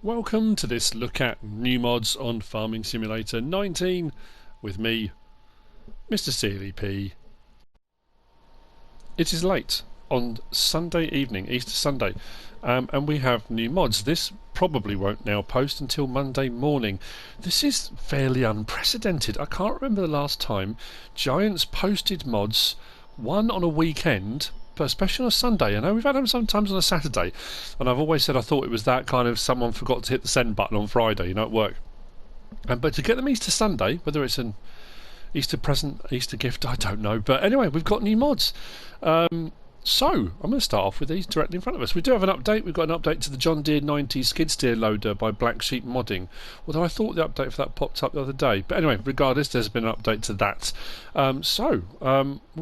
Welcome to this look at new mods on Farming Simulator 19 with me, MrSealyp. It is late on Sunday evening, Easter Sunday, and we have new mods. This probably won't now post until Monday morning. This is fairly unprecedented. I can't remember the last time Giants posted mods, one on a weekend, but especially on a Sunday. I know we've had them sometimes on a Saturday, and I've always said I thought it was that kind of someone forgot to hit the send button on Friday, you know, at work. But to get them Easter Sunday, whether it's an Easter present, Easter gift, I don't know. But anyway, we've got new mods. So, I'm going to start off with these directly in front of us. We do have an update. We've got an update to the John Deere 90 skid steer loader by Black Sheep Modding. Although I thought the update for that popped up the other day. But anyway, regardless, there's been an update to that. We'll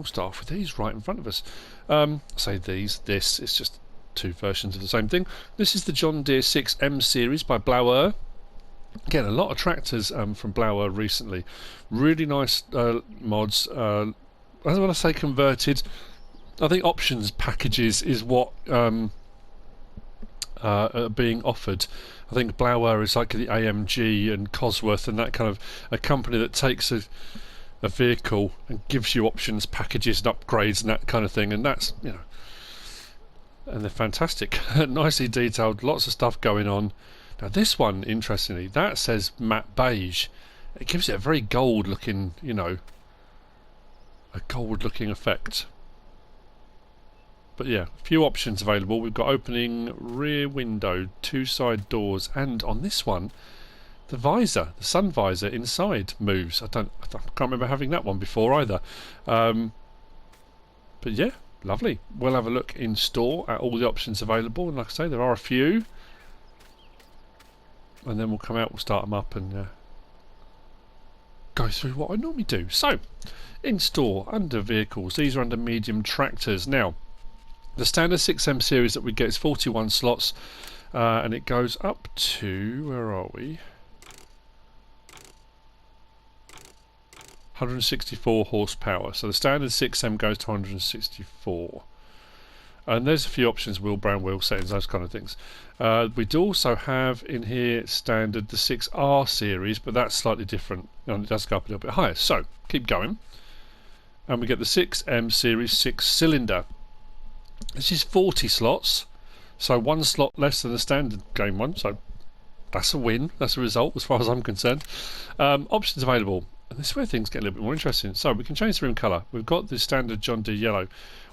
start off with these right in front of us. I say these, this, it's just two versions of the same thing. This is the John Deere 6M series by blauea. Again, a lot of tractors from blauea recently. Really nice mods. I don't want to say converted. I think options packages is what are being offered. I think blauea is like the AMG and Cosworth and that kind of a company that takes a vehicle and gives you options packages and upgrades and that kind of thing, and that's, you know, and they're fantastic. Nicely detailed, lots of stuff going on. Now this one, interestingly, that says matte beige. It gives it a very gold looking, you know, a gold looking effect. But yeah, a few options available. We've got opening rear window, two side doors, and on this one, the visor, the sun visor inside moves. I can't remember having that one before either. But yeah, lovely. We'll have a look in store at all the options available, and like I say, there are a few. And then we'll come out, we'll start them up and go through what I normally do. So, in store, under vehicles, these are under medium tractors. Now, the standard 6M series that we get is 41 slots, and it goes up to, where are we? 164 horsepower. So the standard 6M goes to 164. And there's a few options, wheel brand, wheel settings, those kind of things. We do also have in here standard the 6R series, but that's slightly different, and it does go up a little bit higher. So, keep going. And we get the 6M series 6-cylinder. This is 40 slots, so one slot less than the standard game one, so that's a win, that's a result as far as I'm concerned. Options available, and this is where things get a little bit more interesting. So we can change the rim colour. We've got the standard John Deere yellow.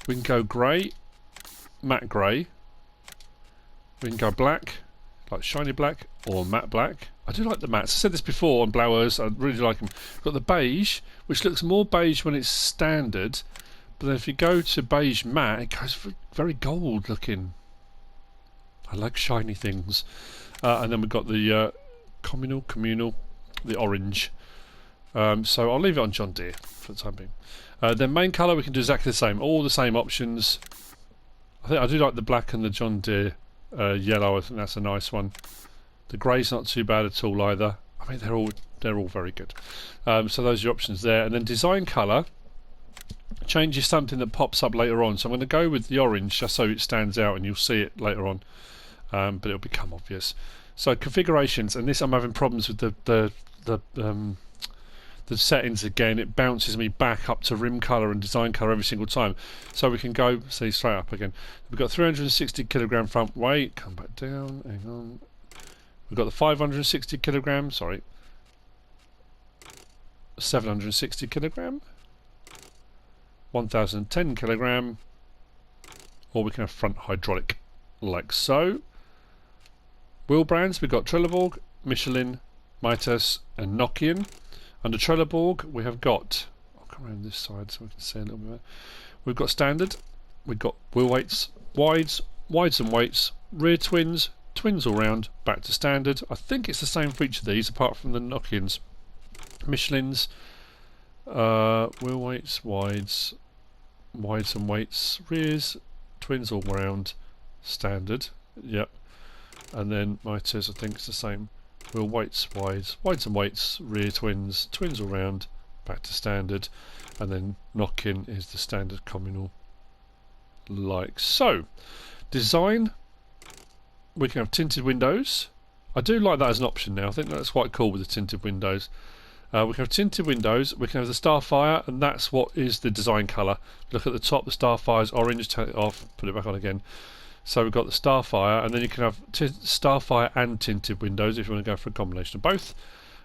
We can go grey, matte grey. We can go black, like shiny black, or matte black. I do like the mattes. I said this before on blaueas, I really like them. We've got the beige, which looks more beige when it's standard, but then if you go to beige matte, it goes very gold looking. I like shiny things. And then we've got the communal, the orange. So I'll leave it on John Deere for the time being. Then main colour we can do exactly the same, all the same options. I think I do like the black and the John Deere yellow. I think that's a nice one. The grey's not too bad at all either. I mean, they're all very good. So those are your options there. And then design colour changes something that pops up later on. So I'm going to go with the orange just so it stands out, and you'll see it later on. But it'll become obvious. So configurations, and this I'm having problems with the settings again. It bounces me back up to rim colour and design colour every single time. So we can go, see, straight up again. We've got 360 kilogram front weight. Come back down, hang on. We've got the 560 kilogram, sorry. 760 kilogram. 1010 kilogram. Or we can have front hydraulic, like so. Wheel brands, we've got Trelleborg, Michelin, Mitas, and Nokian. Under Trelleborg, we have got, I'll come around this side so we can see a little bit better. We've got standard, we've got wheel weights, wides and weights, rear twins, twins all round, back to standard. I think it's the same for each of these apart from the Nokians. Michelin's, wheel weights, wides and weights, rears, twins all round, standard, yep. And then Mitas, I think it's the same. Wheel weights, wides and weights, rear twins, twins all round, back to standard, and then knock-in is the standard communal, like so. Design, we can have tinted windows, I do like that as an option now. I think that's quite cool with the tinted windows. We can have tinted windows, we can have the Starfire, and that's what is the design colour. Look at the top, the Starfire's orange, turn it off, put it back on again. So we've got the Starfire, and then you can have Starfire and tinted windows if you want to go for a combination of both.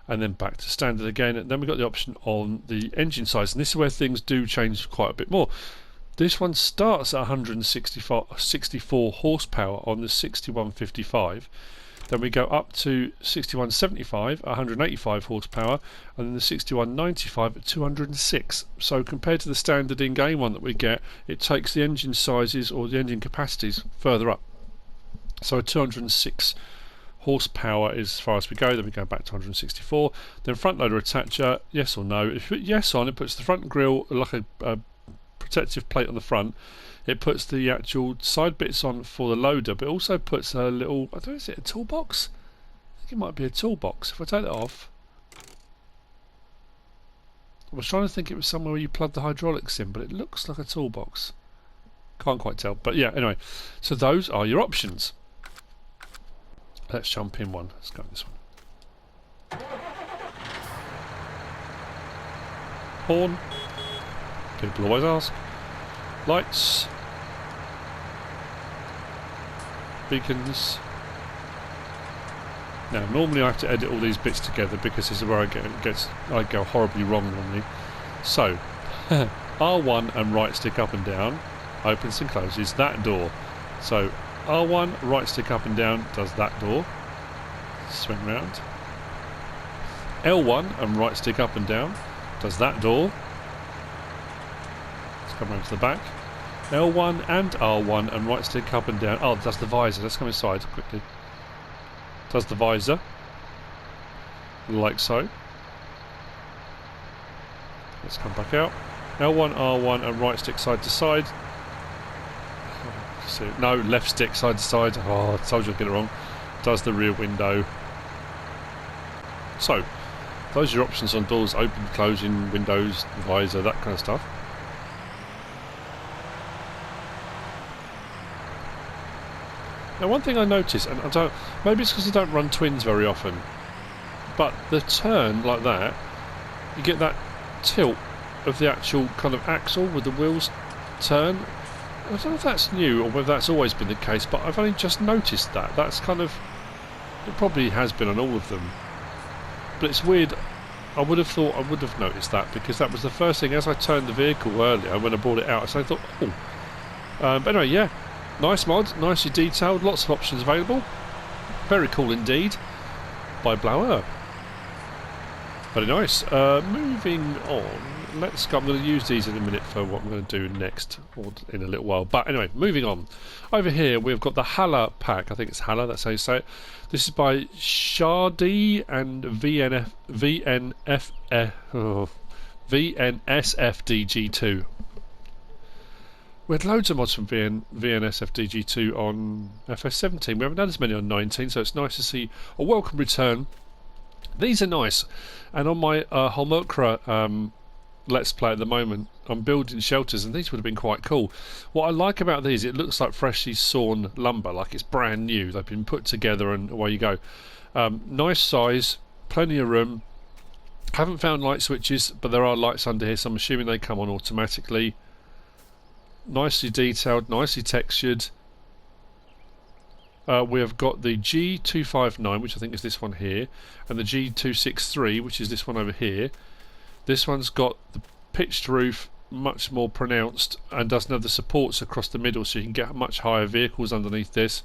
And then back to standard again, and then we've got the option on the engine size, and this is where things do change quite a bit more. This one starts at 164 horsepower on the 6155. Then we go up to 6175 at 185 horsepower, and then the 6195 at 206. So compared to the standard in-game one that we get, it takes the engine sizes or the engine capacities further up. So a 206 horsepower is as far as we go. Then we go back to 164. Then front loader attacher, yes or no. If you put yes on, it puts the front grille like a protective plate on the front. It puts the actual side bits on for the loader, but it also puts a little, I don't know, is it a toolbox? I think it might be a toolbox. If I take that off, I was trying to think it was somewhere where you plug the hydraulics in, but it looks like a toolbox. Can't quite tell, but yeah, anyway. So those are your options. Let's jump in one. Let's go this one. Horn. People always ask. Lights. Beacons. Now, normally I have to edit all these bits together because this is where I go horribly wrong normally. So, R1 and right stick up and down opens and closes that door. So, R1, right stick up and down does that door. Swing round. L1 and right stick up and down does that door. Let's come round to the back. L1 and R1 and right stick up and down. Oh, does the visor. Let's come inside quickly. Does the visor. Like so. Let's come back out. L1, R1 and right stick side to side. So, no, left stick side to side. Oh, I told you I'd get it wrong. Does the rear window. So, those are your options on doors, open, closing, windows, visor, that kind of stuff. Now, one thing I noticed, and I don't, maybe it's because I don't run twins very often, but the turn like that, you get that tilt of the actual kind of axle with the wheels turn. I don't know if that's new or whether that's always been the case, but I've only just noticed that. That's kind of, it probably has been on all of them. But it's weird, I would have thought I would have noticed that because that was the first thing as I turned the vehicle earlier when I brought it out. So I thought, oh. But anyway, yeah. Nice mod, nicely detailed, lots of options available. Very cool indeed. By blauea. Very nice. Moving on, let's go. I'm going to use these in a minute for what I'm going to do next, or in a little while. But anyway, moving on. Over here we've got the Hallow Pack. I think it's Hallow, that's how you say it. This is by ShaRRdY and VNSFDG2. We had loads of mods from VNSFDG2 on FS17. We haven't done as many on 19, so it's nice to see a welcome return. These are nice, and on my Holmokra Let's Play at the moment, I'm building shelters, and these would have been quite cool. What I like about these, it looks like freshly sawn lumber, like it's brand new. They've been put together, and away you go. Nice size, plenty of room. Haven't found light switches, but there are lights under here, so I'm assuming they come on automatically. Nicely detailed, nicely textured. We have got the G259, which I think is this one here, and the G263, which is this one over here. This one's got the pitched roof, much more pronounced, and doesn't have the supports across the middle, so you can get much higher vehicles underneath this.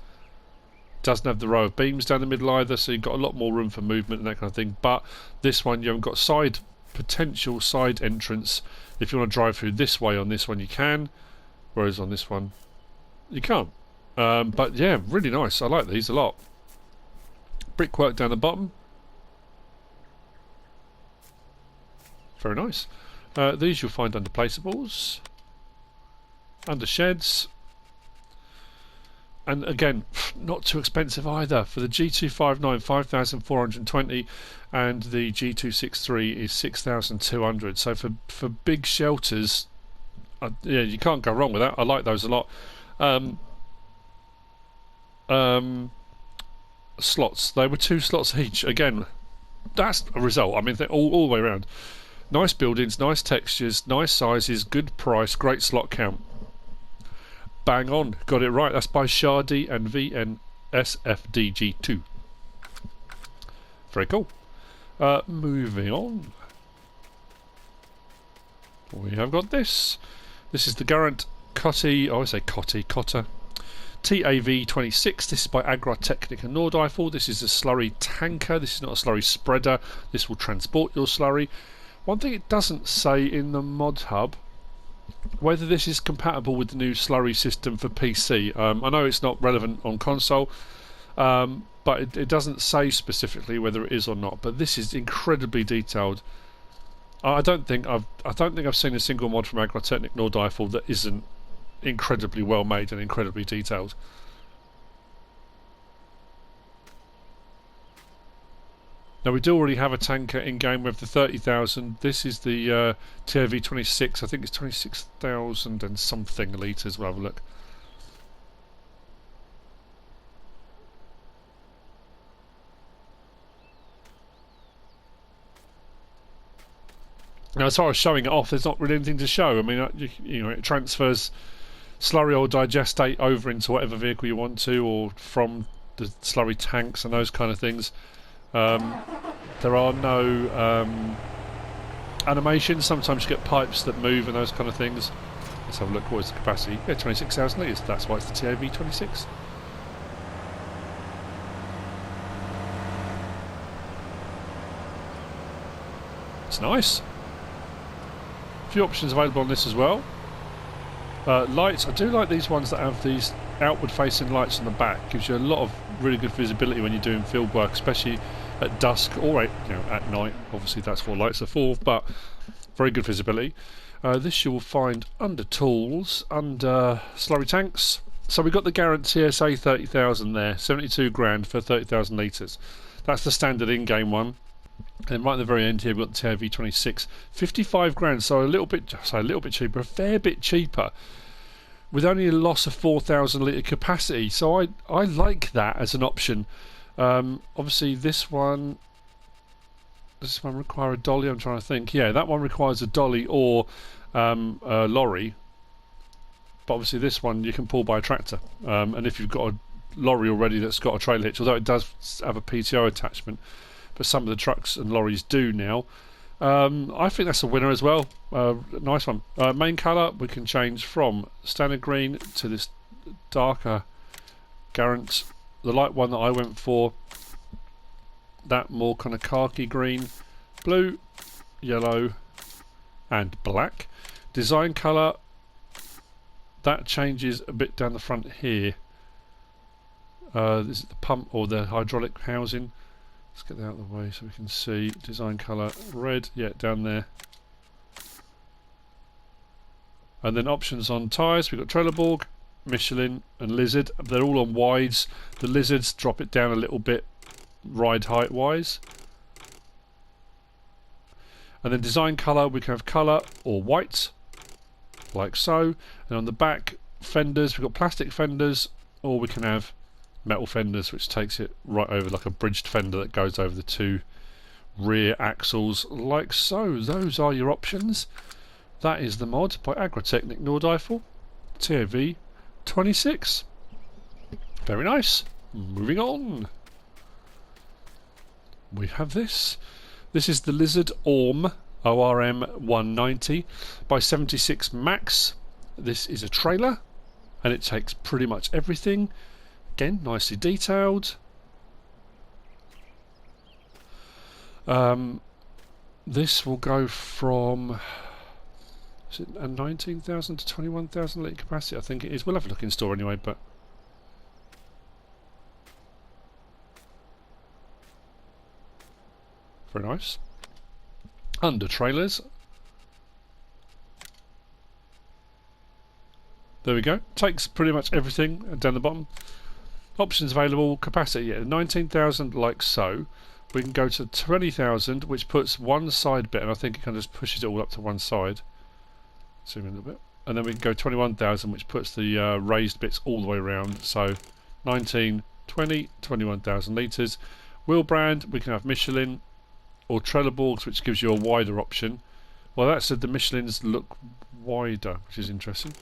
Doesn't have the row of beams down the middle either, so you've got a lot more room for movement and that kind of thing. But this one, you haven't got potential side entrance. If you want to drive through this way on this one, you can. Whereas on this one, you can't. But yeah, really nice. I like these a lot. Brickwork down the bottom. Very nice. These you'll find under placeables. Under sheds. And again, not too expensive either. For the G259, 5,420, and the G263 is 6,200. So for big shelters, yeah, you can't go wrong with that. I like those a lot. slots. They were 2 slots each. Again, that's a result. I mean, they're all the way around. Nice buildings, nice textures, nice sizes, good price, great slot count. Bang on, got it right. That's by ShaRRdY and VNSFDG2. Very cool. Moving on. We have got this. This is the Cotter TAV26. This is by Agrartechnik Nordeifel. This is a Slurry Tanker. This is not a Slurry spreader. This will transport your slurry. One thing it doesn't say in the Modhub, whether this is compatible with the new slurry system for PC. I know it's not relevant on console, but it doesn't say specifically whether it is or not. But this is incredibly detailed. I don't think I've seen a single mod from Agrartechnik Nordeifel that isn't incredibly well made and incredibly detailed. Now we do already have a tanker in game with the 30,000. This is the TAV26. I think it's 26,000 and something litres. We'll have a look. Now, as far as showing it off, there's not really anything to show. I mean, you know, it transfers slurry or digestate over into whatever vehicle you want to, or from the slurry tanks and those kind of things. There are no animations. Sometimes you get pipes that move and those kind of things. Let's have a look. What is the capacity? Yeah, 26,000 litres. That's why it's the TAV26. It's nice. A few options available on this as well. Lights. I do like these ones that have these outward facing lights on the back. Gives you a lot of really good visibility when you're doing field work, especially at dusk or at night. Obviously that's what lights are for, but very good visibility. This you will find under tools, under slurry tanks. So we've got the Garant TSA 30,000 there, 72 grand for 30,000 litres. That's the standard in-game one. And right at the very end here we've got the TAV26, 55 grand, so a little bit cheaper, a fair bit cheaper, with only a loss of 4,000 litre capacity. So I like that as an option. Obviously this one require a dolly. I'm trying to think. Yeah, that one requires a dolly or a lorry, but obviously this one you can pull by a tractor, and if you've got a lorry already that's got a trailer hitch, although it does have a PTO attachment, but some of the trucks and lorries do now. I think that's a winner as well. Nice one. Main colour we can change from standard green to this darker Garant. The light one that I went for, that more kind of khaki green, blue, yellow and black. Design colour, that changes a bit down the front here. This is the pump or the hydraulic housing. Let's get that out of the way so we can see. Design colour, red, yeah, down there. And then options on tyres, we've got Trelleborg, Michelin and Lizard. They're all on wides. The Lizards drop it down a little bit ride height wise. And then design colour, we can have colour or white, like so. And on the back fenders, we've got plastic fenders, or we can have metal fenders, which takes it right over, like a bridged fender that goes over the 2 rear axles, like so. Those are your options. That is the mod by Agrartechnik Nordeifel, TAV26. Very nice. Moving on. We have this. This is the Lizard ORM 190 by 76 Max. This is a trailer and it takes pretty much everything. Again, nicely detailed. This will go from, is it a 19,000 to 21,000 litre capacity? I think it is. We'll have a look in store anyway, but very nice. Under trailers, there we go. Takes pretty much everything down the bottom. Options available, capacity, yeah, 19,000 like so. We can go to 20,000, which puts one side bit, and I think it kind of just pushes it all up to one side. Zoom in a little bit. And then we can go 21,000, which puts the raised bits all the way around. So 19, 21,000 litres. Wheel brand, we can have Michelin or Trelleborgs, which gives you a wider option. Well, that said the Michelins look wider, which is interesting.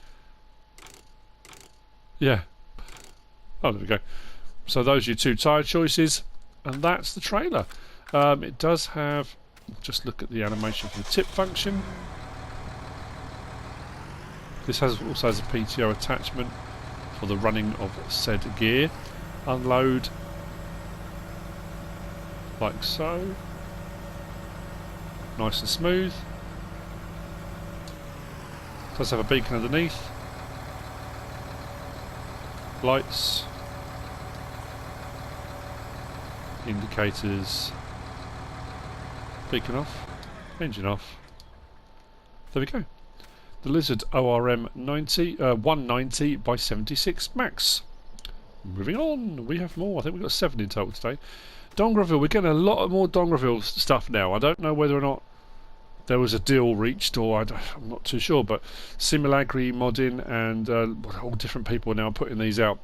Yeah. Oh, there we go. So those are your two tyre choices, and that's the trailer. It does have, just look at the animation for the tip function. This also has a PTO attachment for the running of said gear. Unload like so. Nice and smooth. Does have a beacon underneath. Lights. Indicators. Beacon off. Engine off. There we go. The Lizard ORM 190 by 76 Max. Moving on, we have more. I think we've got 7 in total today. Dongreville, we're getting a lot more Dongreville stuff now. I don't know whether or not there was a deal reached, or I'm not too sure, but Simulagri, Modding, and all different people are now putting these out.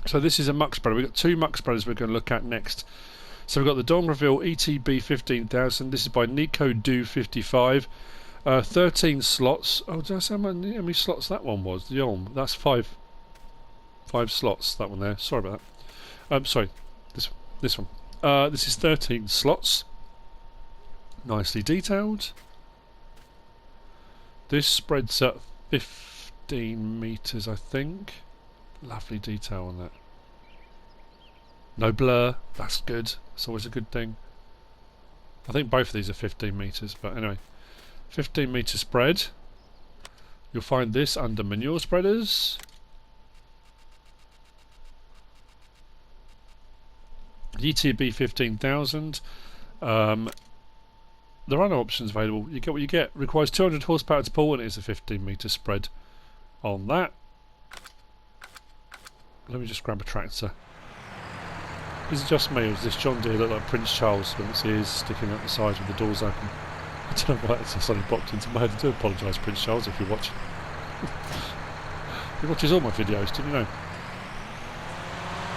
So this is a muck spreader. We've got 2 muck spreaders we're going to look at next. So we've got the Dongreville ETB 15,000. This is by Nico Do 55. 13 slots. Oh, did I say how many slots that one was? The Olm. That's 5 slots, that one there. Sorry about that. Sorry, this one. This is 13 slots. Nicely detailed. This spreads at 15 metres, I think. Lovely detail on that. No blur. That's good. It's always a good thing. I think both of these are 15 metres, but anyway. 15 metre spread. You'll find this under manure spreaders. ETB 15,000. There are no options available. You get what you get. Requires 200 horsepower to pull, and it is a 15 metre spread on that. Let me just grab a tractor. Is it just me, or does this John Deere look like Prince Charles with its ears sticking out the sides with the doors open? I don't know why it's suddenly popped into my head. I do apologise, Prince Charles, if you're watching. He watches all my videos, didn't you know?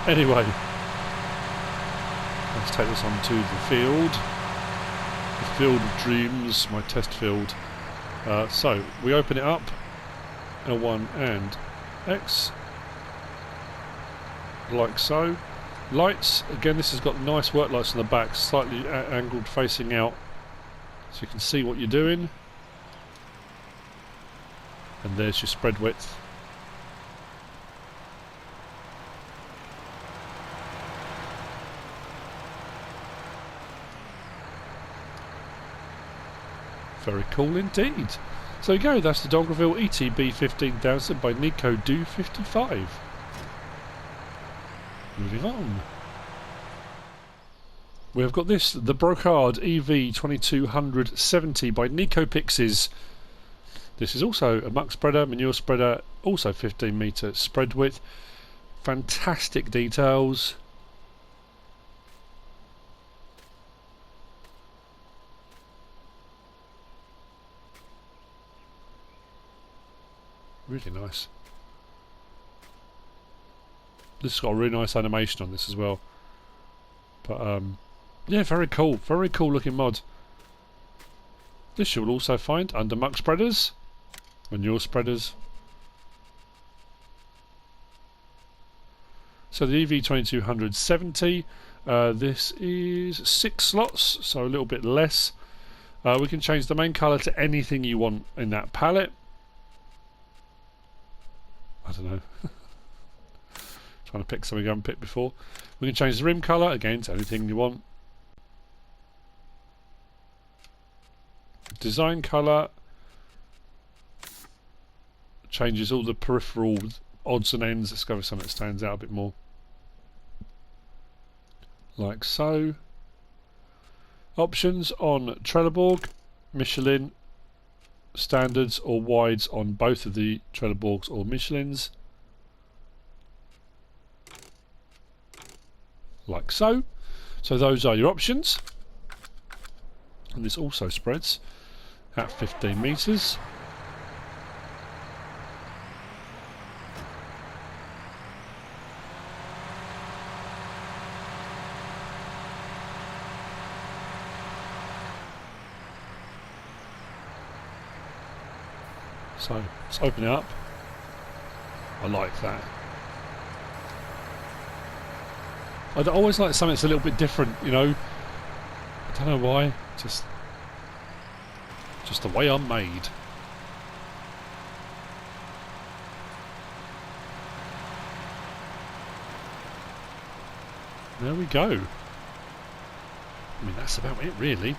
Anyway, let's take this on to the field. The field of dreams, my test field. So, we open it up. L1 and X. Like so. Lights, again this has got nice work lights on the back, slightly angled facing out. So you can see what you're doing. And there's your spread width. Very cool indeed. So there you go, that's the Dongreville ETB 15,000 by Nico Do 55. Moving on. We have got this, the Brocard EV 2270 by NicoPixes. This is also a muck spreader, manure spreader, also 15 metre spread width. Fantastic details. Really nice. This has got a really nice animation on this as well. But yeah, very cool looking mod. This you will also find under muck spreaders, manure spreaders. So the EV2270, this is 6 slots, so a little bit less. We can change the main colour to anything you want in that palette. I don't know. Trying to pick something I haven't picked before. We can change the rim colour, again, to anything you want. Design colour changes all the peripheral odds and ends. Let's go with something that stands out a bit more. Like so. Options on Trelleborg, Michelin, standards or wides on both of the Trelleborgs or Michelins. Like so. So those are your options. And this also spreads at 15 metres. So let's open it up. I like that. I'd always like something that's a little bit different, you know. I don't know why. Just the way I'm made. There we go. I mean, that's about it, really.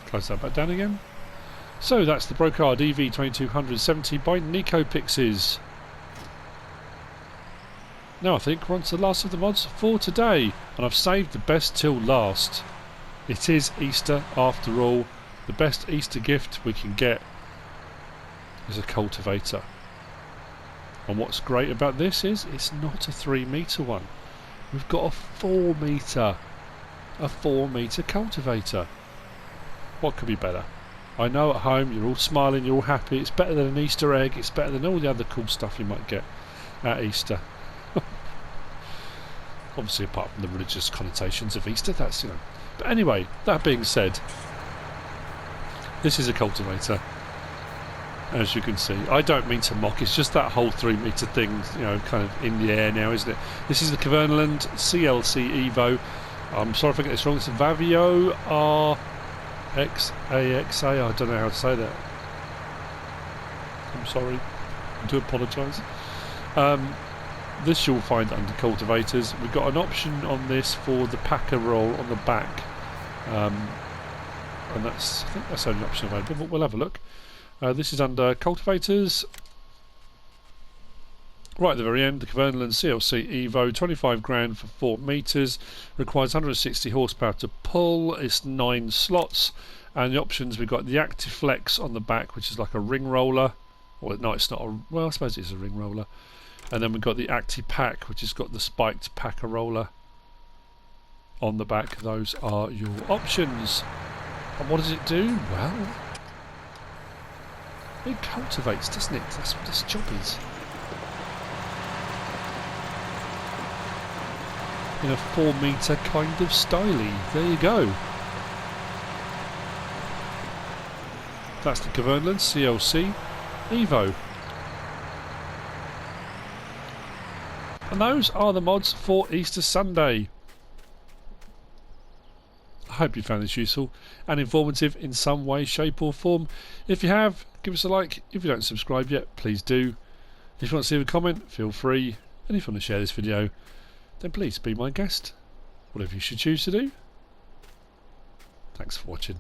Close that back down again. So that's the Brocard EV2270 by NicoPixes. Now I think we're on to the last of the mods for today, and I've saved the best till last. It is Easter after all. The best Easter gift we can get is a cultivator. And what's great about this is it's not a 3-metre one. We've got a 4-metre. A 4-metre cultivator. What could be better? I know at home you're all smiling, you're all happy. It's better than an Easter egg. It's better than all the other cool stuff you might get at Easter. Obviously, apart from the religious connotations of Easter, that's, you know. But anyway, that being said, this is a cultivator. As you can see, I don't mean to mock. It's just that whole 3-metre thing, you know, kind of in the air now, isn't it? This is the Kverneland CLC Evo. I'm sorry if I get this wrong. It's a WawioRxaxa. I don't know how to say that. I'm sorry. I do apologise. This you'll find under cultivators. We've got an option on this for the packer roll on the back, and I think that's the only option available, but we'll have a look. This is under cultivators. Right at the very end, the Kverneland CLC Evo, 25 grand for 4 metres, requires 160 horsepower to pull. It's 9 slots, and the options, we've got the Actiflex on the back, which is like a ring roller. Well, no, it's not a, well, I suppose it's a ring roller. And then we've got the Acti-Pack, which has got the spiked packer roller on the back. Those are your options. And what does it do? Well, it cultivates, doesn't it? That's what its job is. In a 4-metre kind of styly. There you go. That's the Kverneland CLC Evo. And those are the mods for Easter Sunday. I hope you found this useful and informative in some way, shape or form. If you have, give us a like. If you don't subscribe yet, please do. If you want to leave a comment, feel free. And if you want to share this video, then please be my guest. Whatever you should choose to do. Thanks for watching.